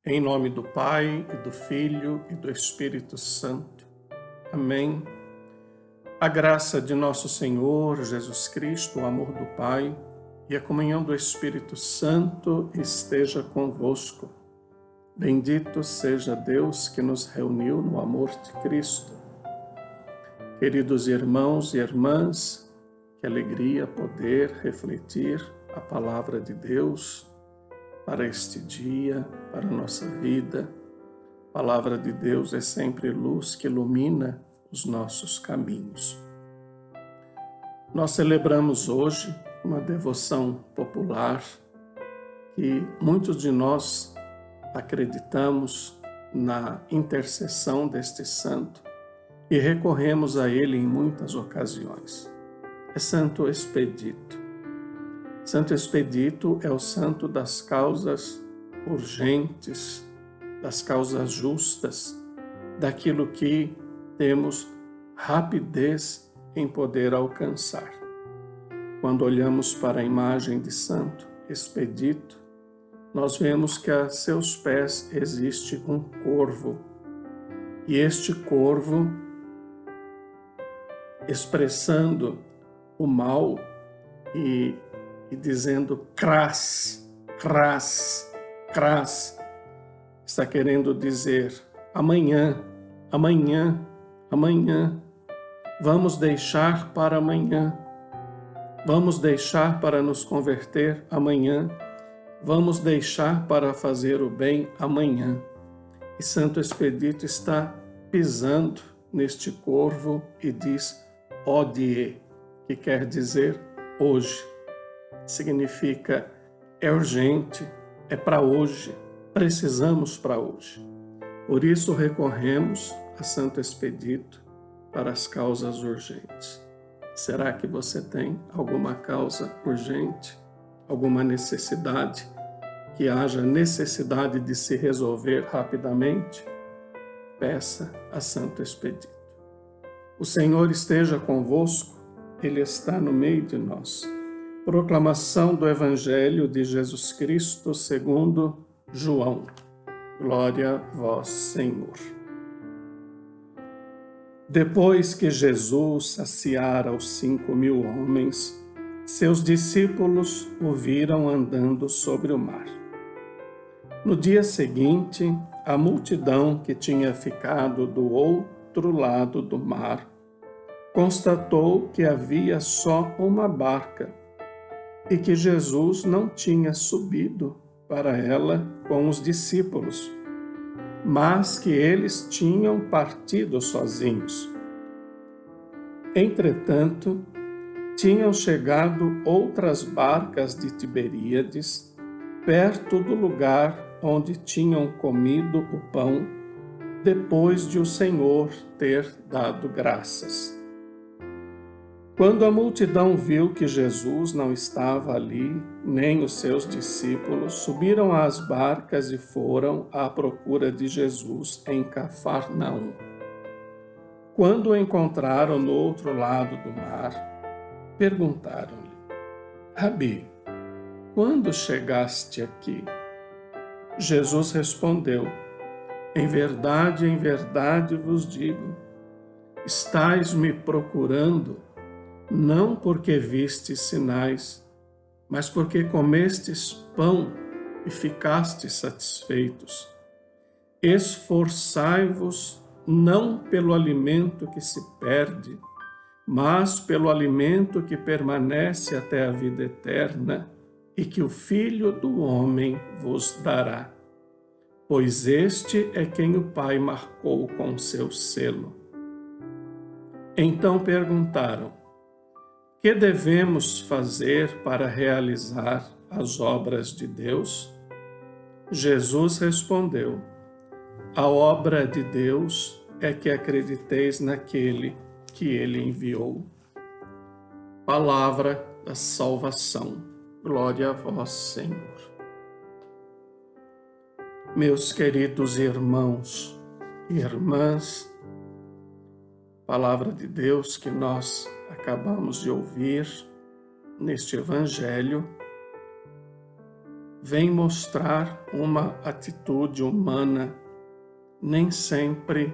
Em nome do Pai, e do Filho, e do Espírito Santo. Amém. A graça de nosso Senhor Jesus Cristo, o amor do Pai e a comunhão do Espírito Santo esteja convosco. Bendito seja Deus que nos reuniu no amor de Cristo. Queridos irmãos e irmãs, que alegria poder refletir a palavra de Deus para este dia, para a nossa vida. A palavra de Deus é sempre luz que ilumina os nossos caminhos. Nós celebramos hoje uma devoção popular que muitos de nós acreditamos na intercessão deste santo e recorremos a ele em muitas ocasiões. É Santo Expedito. Santo Expedito é o santo das causas urgentes, das causas justas, daquilo que temos rapidez em poder alcançar. Quando olhamos para a imagem de Santo Expedito, nós vemos que a seus pés existe um corvo. E este corvo, expressando o mal e dizendo cras, cras, cras, está querendo dizer amanhã, amanhã, amanhã, vamos deixar para amanhã, vamos deixar para nos converter amanhã, vamos deixar para fazer o bem amanhã. E Santo Expedito está pisando neste corvo e diz hodie, que quer dizer hoje. Significa é urgente, é para hoje, precisamos para hoje. Por isso recorremos a Santo Expedito para as causas urgentes. Será que você tem alguma causa urgente, alguma necessidade, que haja necessidade de se resolver rapidamente? Peça a Santo Expedito. O Senhor esteja convosco, Ele está no meio de nós. Proclamação do Evangelho de Jesus Cristo segundo João. Glória a vós, Senhor. Depois que Jesus saciara os 5.000 homens, seus discípulos o viram andando sobre o mar. No dia seguinte, a multidão que tinha ficado do outro lado do mar constatou que havia só uma barca e que Jesus não tinha subido para ela com os discípulos, mas que eles tinham partido sozinhos. Entretanto, tinham chegado outras barcas de Tiberíades, perto do lugar onde tinham comido o pão, depois de o Senhor ter dado graças. Quando a multidão viu que Jesus não estava ali, nem os seus discípulos, subiram às barcas e foram à procura de Jesus em Cafarnaum. Quando o encontraram no outro lado do mar, perguntaram-lhe: Rabi, quando chegaste aqui? Jesus respondeu: em verdade vos digo, estais me procurando, não porque vistes sinais, mas porque comestes pão e ficastes satisfeitos. Esforçai-vos não pelo alimento que se perde, mas pelo alimento que permanece até a vida eterna e que o Filho do Homem vos dará. Pois este é quem o Pai marcou com seu selo. Então perguntaram: que devemos fazer para realizar as obras de Deus? Jesus respondeu: a obra de Deus é que acrediteis naquele que Ele enviou. Palavra da salvação. Glória a vós, Senhor. Meus queridos irmãos e irmãs, palavra de Deus que nós acabamos de ouvir neste Evangelho vem mostrar uma atitude humana nem sempre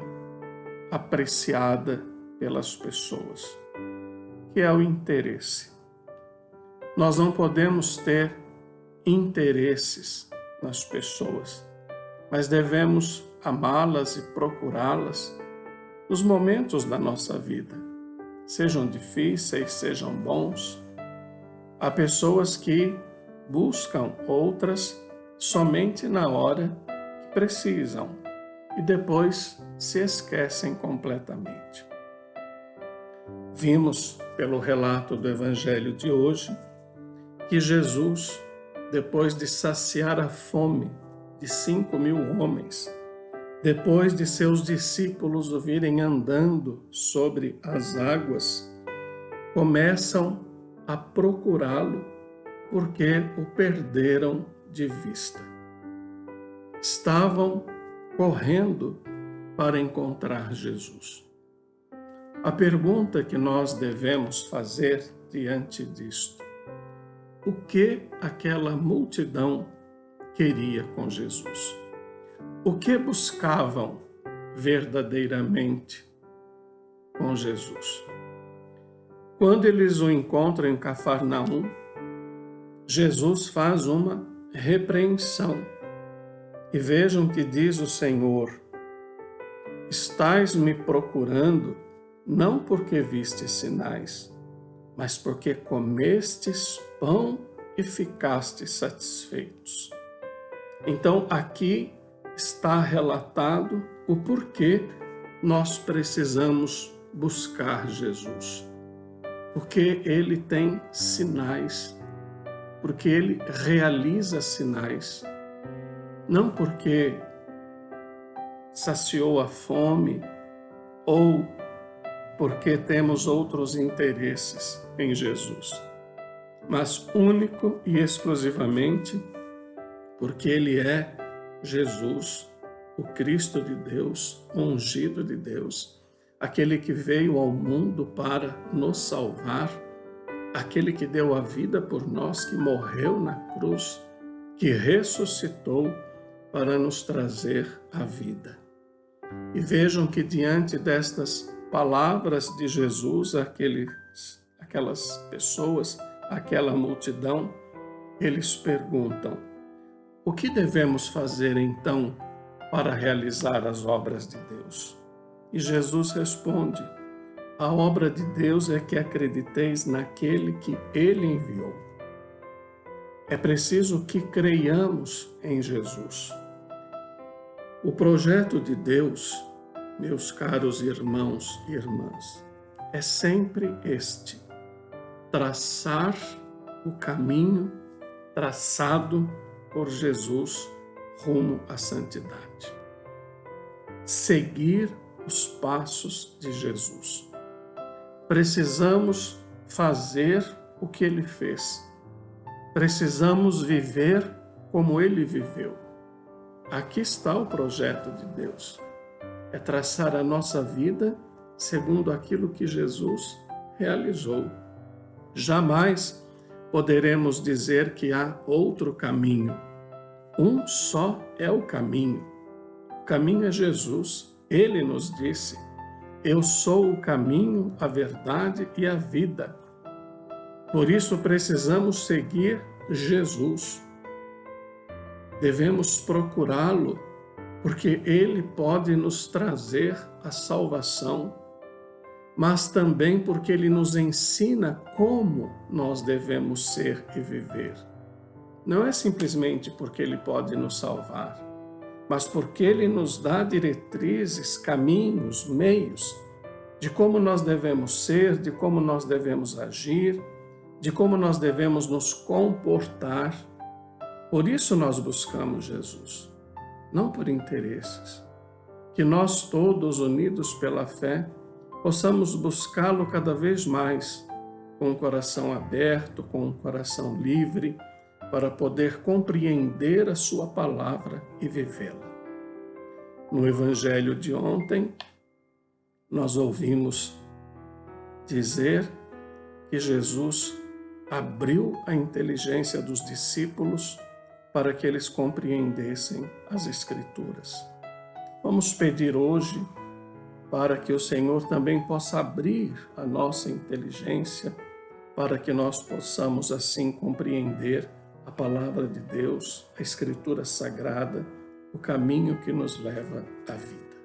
apreciada pelas pessoas, que é o interesse. Nós não podemos ter interesses nas pessoas, mas devemos amá-las e procurá-las nos momentos da nossa vida, sejam difíceis, sejam bons. Há pessoas que buscam outras somente na hora que precisam e depois se esquecem completamente. Vimos pelo relato do Evangelho de hoje que Jesus, depois de saciar a fome de 5.000 homens, depois de seus discípulos o virem andando sobre as águas, começam a procurá-lo porque o perderam de vista. Estavam correndo para encontrar Jesus. A pergunta que nós devemos fazer diante disto: o que aquela multidão queria com Jesus? O que buscavam verdadeiramente com Jesus? Quando eles o encontram em Cafarnaum, Jesus faz uma repreensão. E vejam que diz o Senhor: estais me procurando não porque vistes sinais, mas porque comestes pão e ficastes satisfeitos. Então aqui está relatado o porquê nós precisamos buscar Jesus. Porque ele tem sinais, porque ele realiza sinais, não porque saciou a fome ou porque temos outros interesses em Jesus, mas único e exclusivamente porque ele é Jesus, o Cristo de Deus, o ungido de Deus, aquele que veio ao mundo para nos salvar, aquele que deu a vida por nós, que morreu na cruz, que ressuscitou para nos trazer a vida. E vejam que diante destas palavras de Jesus, aquelas pessoas, aquela multidão, eles perguntam: o que devemos fazer então para realizar as obras de Deus? E Jesus responde: a obra de Deus é que acrediteis naquele que ele enviou. É preciso que creiamos em Jesus. O projeto de Deus, meus caros irmãos e irmãs, é sempre este: traçar o caminho traçado por Jesus rumo à santidade. Seguir os passos de Jesus. Precisamos fazer o que ele fez. Precisamos viver como ele viveu. Aqui está o projeto de Deus. É traçar a nossa vida segundo aquilo que Jesus realizou. Jamais poderemos dizer que há outro caminho. Um só é o caminho. O caminho é Jesus. Ele nos disse: eu sou o caminho, a verdade e a vida. Por isso precisamos seguir Jesus. Devemos procurá-lo, porque ele pode nos trazer a salvação, mas também porque ele nos ensina como nós devemos ser e viver. Não é simplesmente porque ele pode nos salvar, mas porque ele nos dá diretrizes, caminhos, meios de como nós devemos ser, de como nós devemos agir, de como nós devemos nos comportar. Por isso nós buscamos Jesus, não por interesses. Que nós todos, unidos pela fé, possamos buscá-lo cada vez mais, com o coração aberto, com o coração livre, para poder compreender a sua palavra e vivê-la. No Evangelho de ontem, nós ouvimos dizer que Jesus abriu a inteligência dos discípulos para que eles compreendessem as Escrituras. Vamos pedir hoje para que o Senhor também possa abrir a nossa inteligência, para que nós possamos assim compreender a palavra de Deus, a Escritura Sagrada, o caminho que nos leva à vida.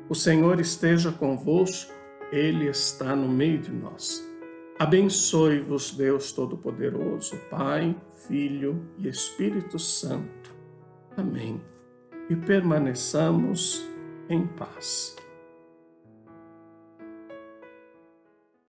O Senhor esteja convosco, Ele está no meio de nós. Abençoe-vos, Deus Todo-Poderoso, Pai, Filho e Espírito Santo. Amém. E permaneçamos em paz.